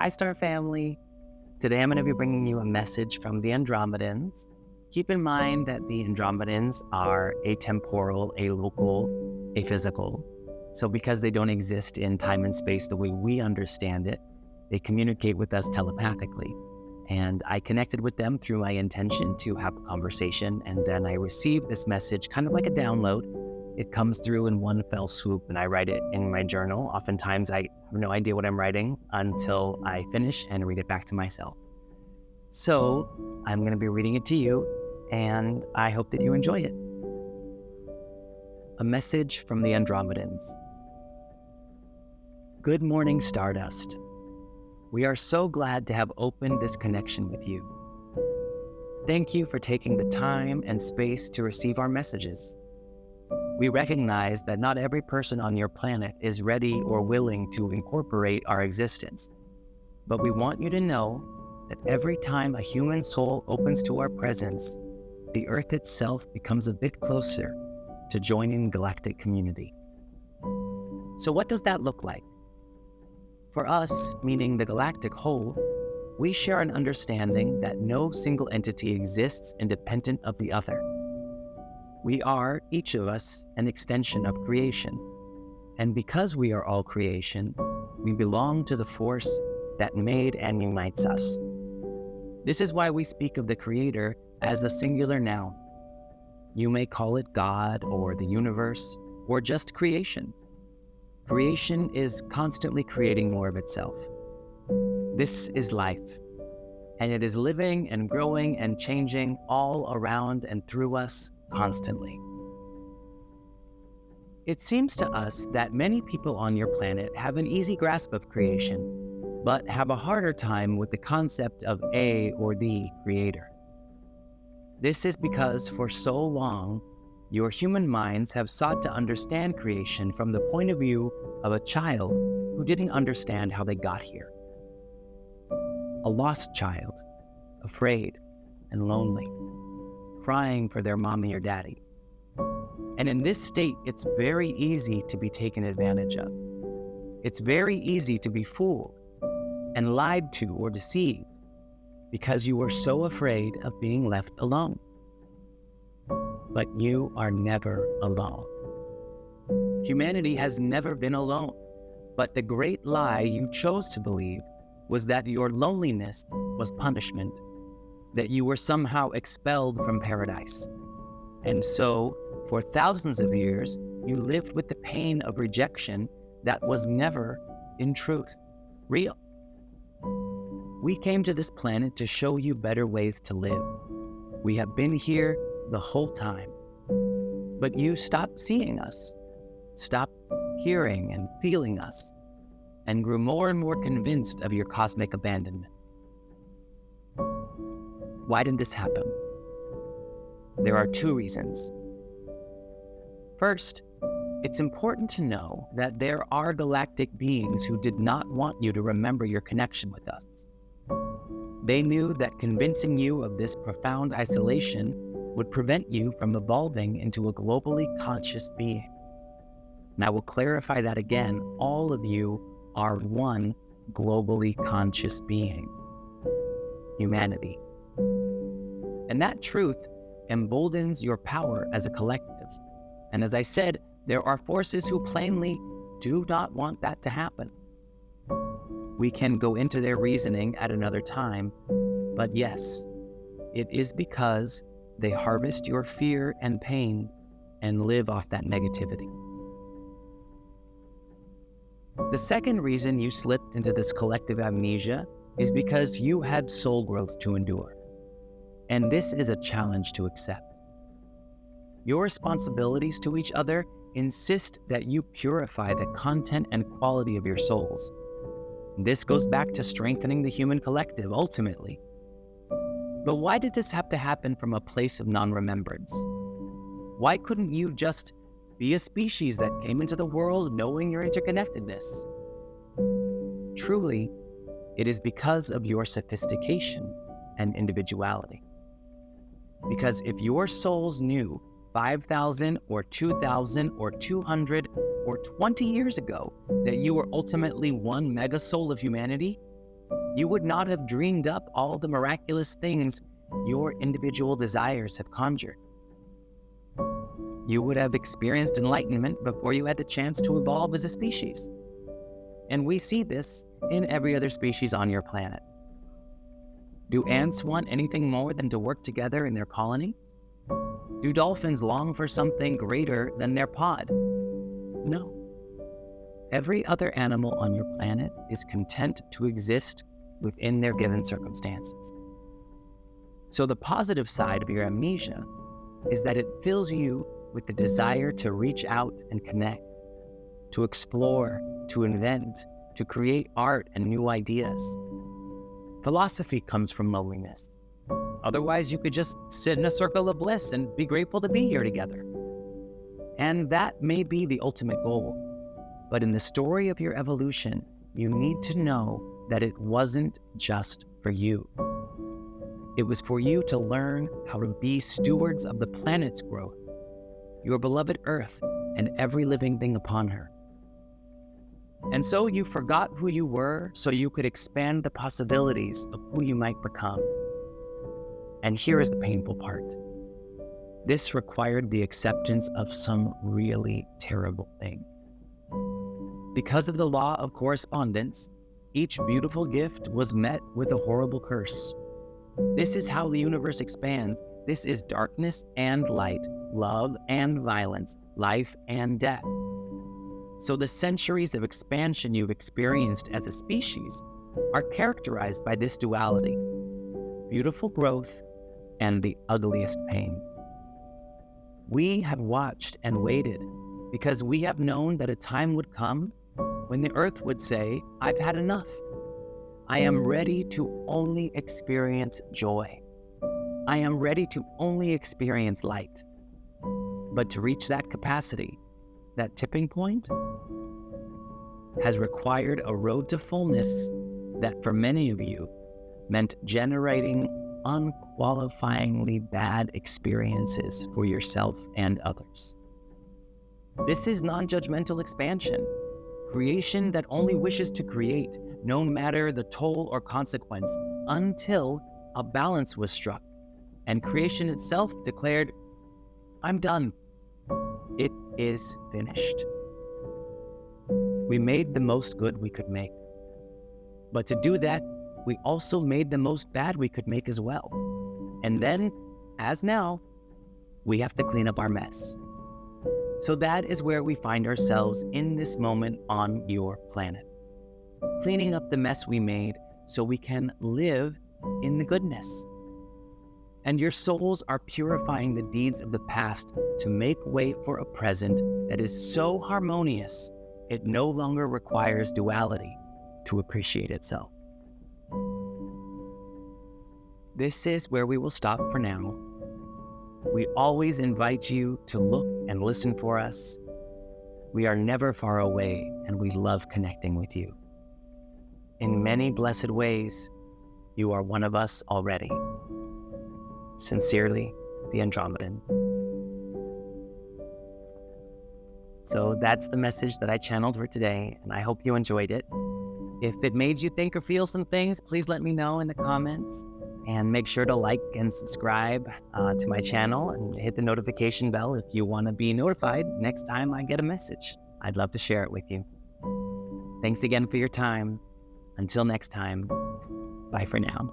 Hi, Star Family. Today I'm going to be bringing you a message from the Andromedans. Keep in mind that the Andromedans are atemporal, alocal, aphysical. So because they don't exist in time and space the way we understand it, they communicate with us telepathically. And I connected with them through my intention to have a conversation, and then I received this message kind of like a download. It comes through in one fell swoop, and I write it in my journal. Oftentimes I have no idea what I'm writing until I finish and read it back to myself. So I'm going to be reading it to you, and I hope that you enjoy it. A message from the Andromedans. Good morning, Stardust. We are so glad to have opened this connection with you. Thank you for taking the time and space to receive our messages. We recognize that not every person on your planet is ready or willing to incorporate our existence, but we want you to know that every time a human soul opens to our presence, the Earth itself becomes a bit closer to joining the galactic community. So what does that look like? For us, meaning the galactic whole, we share an understanding that no single entity exists independent of the other. We are, each of us, an extension of creation. And because we are all creation, we belong to the force that made and unites us. This is why we speak of the Creator as a singular noun. You may call it God or the universe or just creation. Creation is constantly creating more of itself. This is life, and it is living and growing and changing all around and through us constantly. It seems to us that many people on your planet have an easy grasp of creation, but have a harder time with the concept of a or the Creator. This is because for so long, your human minds have sought to understand creation from the point of view of a child who didn't understand how they got here. A lost child, afraid and lonely, crying for their mommy or daddy. And in this state, it's very easy to be taken advantage of. It's very easy to be fooled and lied to or deceived because you were so afraid of being left alone. But you are never alone. Humanity has never been alone, but the great lie you chose to believe was that your loneliness was punishment, that you were somehow expelled from paradise. And so, for thousands of years, you lived with the pain of rejection that was never, in truth, real. We came to this planet to show you better ways to live. We have been here the whole time. But you stopped seeing us, stopped hearing and feeling us, and grew more and more convinced of your cosmic abandonment. Why did this happen? There are two reasons. First, it's important to know that there are galactic beings who did not want you to remember your connection with us. They knew that convincing you of this profound isolation would prevent you from evolving into a globally conscious being. And I will clarify that again. All of you are one globally conscious being, humanity. And that truth emboldens your power as a collective. And as I said, there are forces who plainly do not want that to happen. We can go into their reasoning at another time, but yes, it is because they harvest your fear and pain and live off that negativity. The second reason you slipped into this collective amnesia is because you had soul growth to endure. And this is a challenge to accept. Your responsibilities to each other insist that you purify the content and quality of your souls. This goes back to strengthening the human collective ultimately. But why did this have to happen from a place of non-remembrance? Why couldn't you just be a species that came into the world knowing your interconnectedness? Truly, it is because of your sophistication and individuality. Because if your souls knew 5,000 or 2,000 or 200 or 20 years ago that you were ultimately one mega soul of humanity, you would not have dreamed up all the miraculous things your individual desires have conjured. You would have experienced enlightenment before you had the chance to evolve as a species. And we see this in every other species on your planet. Do ants want anything more than to work together in their colony? Do dolphins long for something greater than their pod? No. Every other animal on your planet is content to exist within their given circumstances. So the positive side of your amnesia is that it fills you with the desire to reach out and connect, to explore, to invent, to create art and new ideas. Philosophy comes from loneliness. Otherwise, you could just sit in a circle of bliss and be grateful to be here together. And that may be the ultimate goal. But in the story of your evolution, you need to know that it wasn't just for you. It was for you to learn how to be stewards of the planet's growth, your beloved Earth, and every living thing upon her. And so you forgot who you were so you could expand the possibilities of who you might become. And here is the painful part. This required the acceptance of some really terrible things. Because of the law of correspondence, each beautiful gift was met with a horrible curse. This is how the universe expands. This is darkness and light, love and violence, life and death. So the centuries of expansion you've experienced as a species are characterized by this duality: beautiful growth and the ugliest pain. We have watched and waited because we have known that a time would come when the earth would say, "I've had enough. I am ready to only experience joy. I am ready to only experience light." But to reach that capacity, that tipping point, has required a road to fullness that for many of you meant generating unqualifyingly bad experiences for yourself and others. This is non-judgmental expansion, creation that only wishes to create, no matter the toll or consequence, until a balance was struck and creation itself declared, "I'm done. It is finished." We made the most good we could make. But to do that, we also made the most bad we could make as well. And then, as now, we have to clean up our mess. So that is where we find ourselves in this moment on your planet. Cleaning up the mess we made so we can live in the goodness. And your souls are purifying the deeds of the past to make way for a present that is so harmonious, it no longer requires duality to appreciate itself. This is where we will stop for now. We always invite you to look and listen for us. We are never far away, and we love connecting with you. In many blessed ways, you are one of us already. Sincerely, the Andromedans. So that's the message that I channeled for today, and I hope you enjoyed it. If it made you think or feel some things, please let me know in the comments. And make sure to like and subscribe to my channel and hit the notification bell if you want to be notified next time I get a message. I'd love to share it with you. Thanks again for your time. Until next time, bye for now.